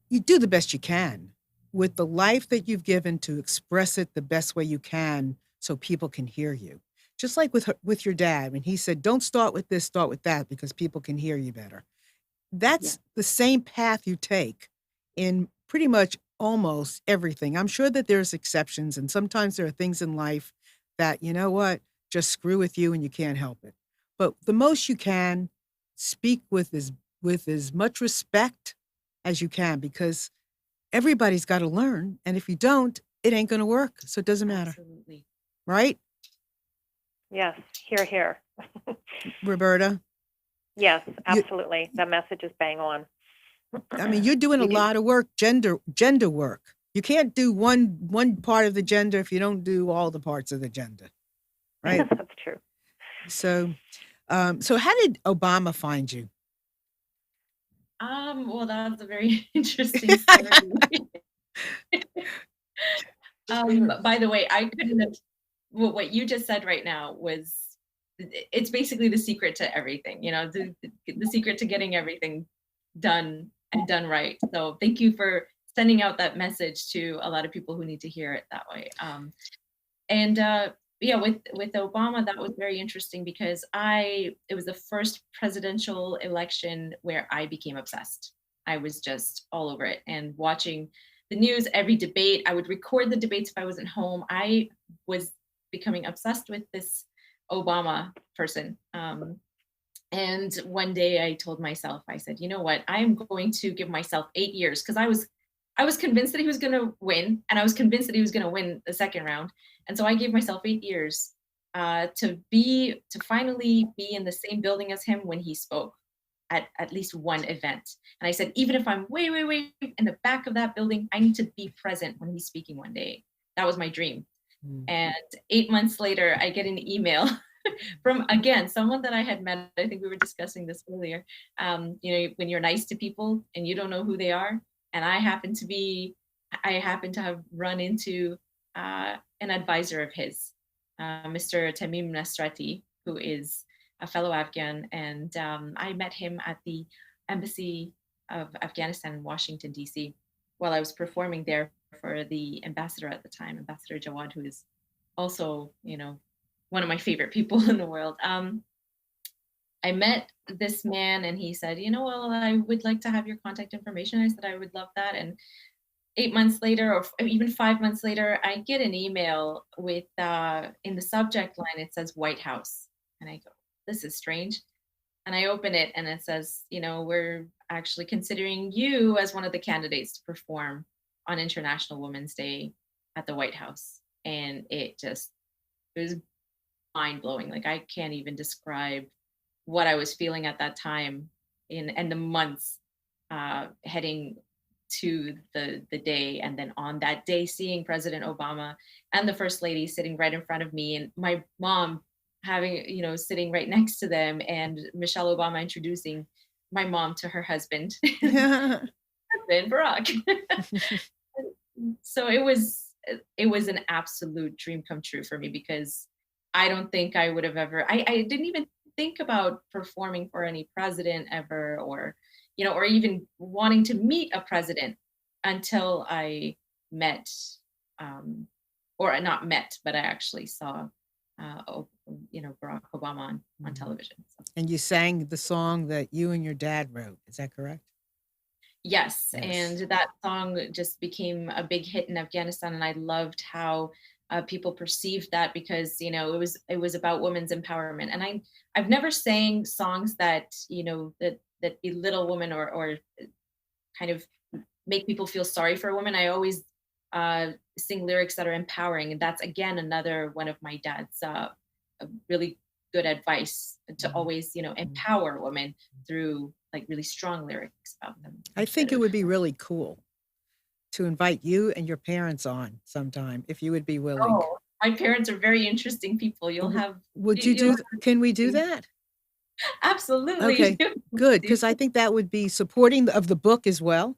you do the best you can with the life that you've given to express it the best way you can so people can hear you. Just like with your dad, when he said, don't start with this, start with that because people can hear you better. That's the same path you take in pretty much almost everything. I'm sure that there's exceptions, and sometimes there are things in life that, you know what, just screw with you and you can't help it. But the most you can, speak with as much respect as you can because everybody's got to learn. And if you don't, it ain't going to work. So it doesn't matter. Absolutely. Right? Yes, here. Roberta? Yes, absolutely. The message is bang on. I mean, you're doing a lot of work, gender work. You can't do one part of the gender if you don't do all the parts of the gender, right? That's true. So how did Obama find you? Well, that's a very interesting story. By the way, I couldn't have, what you just said right now it's basically the secret to everything, the secret to getting everything done and done right. So thank you for sending out that message to a lot of people who need to hear it that way. With Obama, that was very interesting because it was the first presidential election where I became obsessed. I was just all over it and watching the news, every debate. I would record the debates if I wasn't home. I was becoming obsessed with this Obama person. And one day I told myself, I said, you know what, I'm going to give myself 8 years because I was convinced that he was going to win, and I was convinced that he was going to win the second round. And so I gave myself 8 years to finally be in the same building as him when he spoke at least one event. And I said, even if I'm way in the back of that building, I need to be present when he's speaking one day. That was my dream. And 8 months later, I get an email from, again, someone that I had met. I think we were discussing this earlier. When you're nice to people and you don't know who they are. And I happen to have run into an advisor of his, Mr. Tamim Nasrati, who is a fellow Afghan. And I met him at the Embassy of Afghanistan in Washington, D.C., while I was performing there for the ambassador at the time, Ambassador Jawad, who is also, one of my favorite people in the world. I met this man and he said, well, I would like to have your contact information. I said, I would love that. And 8 months later, or even 5 months later, I get an email with, in the subject line, it says White House. And I go, this is strange. And I open it and it says, we're actually considering you as one of the candidates to perform on International Women's Day at the White House. And it was mind blowing. Like, I can't even describe what I was feeling at that time and the months heading to the day. And then on that day, seeing President Obama and the First Lady sitting right in front of me, and my mom having, sitting right next to them, and Michelle Obama introducing my mom to her husband, husband Barack. So it was it was an absolute dream come true for me, because I don't think I would have ever, I didn't even think about performing for any president ever, or, or even wanting to meet a president until I met, or not met, but I actually saw, Barack Obama on television. So. And you sang the song that you and your dad wrote. Is that correct? Yes, and that song just became a big hit in Afghanistan, and I loved how people perceived that, because it was about women's empowerment, and I've never sang songs that that belittle women, or kind of make people feel sorry for a woman. I always sing lyrics that are empowering, and that's again another one of my dad's really good advice, to always empower women through like really strong lyrics about them. I think it would be really cool to invite you and your parents on sometime, if you would be willing. Oh, my parents are very interesting people. You'll have. Can we do that? Absolutely. Okay, good, because I think that would be supporting of the book as well.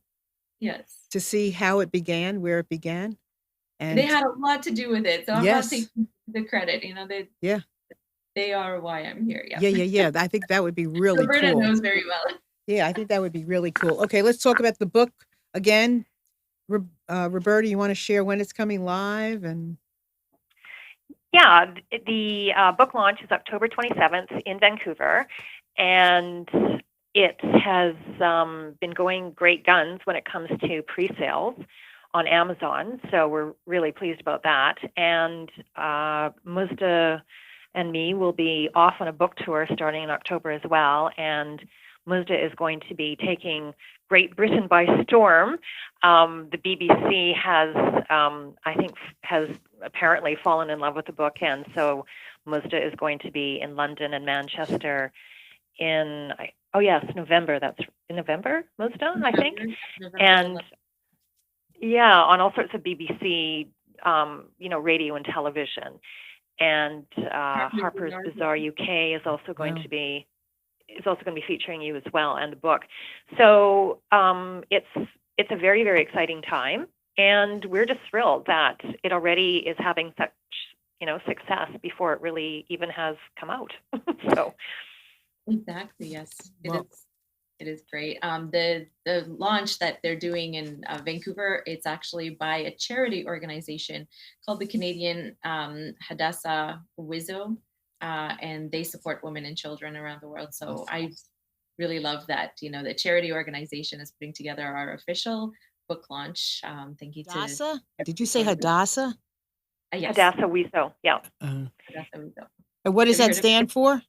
Yes. To see how it began, where it began. And they had a lot to do with it. So I'm not taking the credit. They are why I'm here. Yeah. Yeah. I think that would be really Roberta cool. knows very well. Yeah, I think that would be really cool. Okay, let's talk about the book again. Roberta, you want to share when it's coming live? And yeah, the book launch is October 27th in Vancouver, and it has been going great guns when it comes to pre-sales on Amazon, so we're really pleased about that. And Mozhdah and me will be off on a book tour starting in October as well, and Mozhdah is going to be taking Great Britain by storm. The BBC has apparently fallen in love with the book, and so Mozhdah is going to be in London and Manchester in November. That's in November, Mozhdah, I think. November. And yeah, on all sorts of BBC, radio and television. And Harper's Bazaar UK is also going to be featuring you as well, and the book. So it's a very, very exciting time, and we're just thrilled that it already is having such success before it really even has come out. So exactly, yes, it is great. The launch that they're doing in Vancouver, it's actually by a charity organization called the Canadian Hadassah Widow. And they support women and children around the world. So I really love that, the charity organization is putting together our official book launch. Thank you Hadassah? Did you say Hadassah? Yes. Hadassah Widow, yeah. Hadassah Widow. And what does that stand for?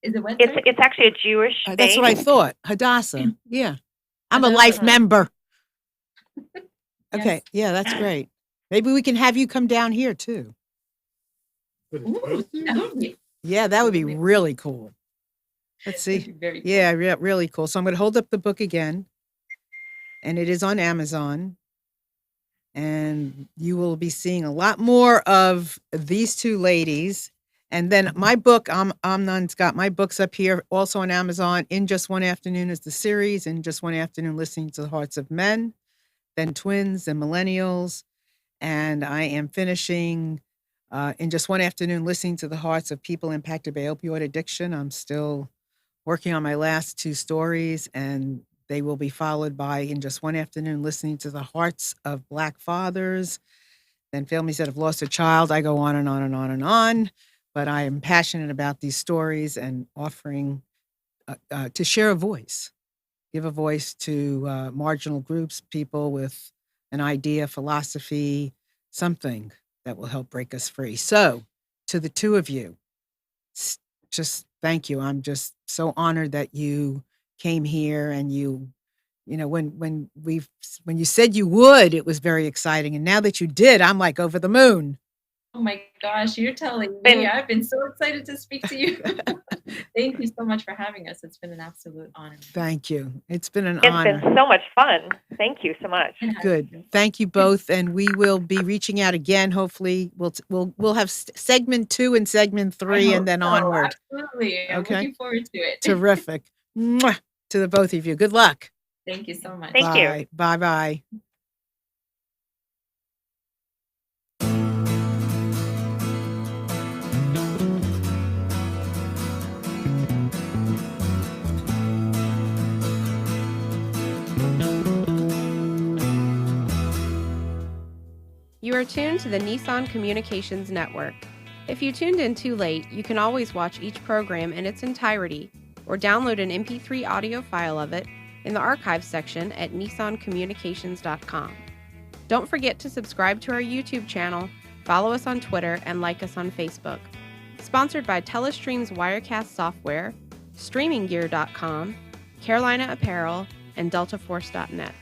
Is it what? It's actually a Jewish that's what I thought. Hadassah. Yeah. I'm a life member. Okay. Yeah, that's great. Maybe we can have you come down here too. Ooh, yeah, that would be really cool. Let's see. Very cool. Yeah, really cool. So I'm going to hold up the book again, and it is on Amazon, and you will be seeing a lot more of these two ladies. And then my book, Amnon's got my books up here, also on Amazon. In Just One Afternoon is the series. In Just One Afternoon, Listening to the Hearts of Men, then Twins and Millennials, and I am finishing. In Just One Afternoon, Listening to the Hearts of People Impacted by Opioid Addiction. I'm still working on my last two stories, and they will be followed by In Just One Afternoon, Listening to the Hearts of Black Fathers, then Families That Have Lost a Child. I go on and on and on and on, but I am passionate about these stories and offering to share a voice, give a voice to marginal groups, people with an idea, philosophy, something that will help break us free. So to the two of you, just thank you. I'm just so honored that you came here, and when you said you would, it was very exciting. And now that you did, I'm like over the moon. Oh my gosh, you're telling me. I've been so excited to speak to you. Thank you so much for having us. It's been an absolute honor. Thank you. It's been an honor. It's been so much fun. Thank you so much. Good. Thank you both. And we will be reaching out again. Hopefully we'll have segment 2 and segment 3 and then onward. Absolutely. I'm looking forward to it. Terrific. Mwah, to the both of you. Good luck. Thank you so much. Thank you. Bye-bye. You are tuned to the Nissan Communications Network. If you tuned in too late, you can always watch each program in its entirety or download an MP3 audio file of it in the archives section at nissancommunications.com. Don't forget to subscribe to our YouTube channel, follow us on Twitter, and like us on Facebook. Sponsored by Telestream's Wirecast software, StreamingGear.com, Carolina Apparel, and DeltaForce.net.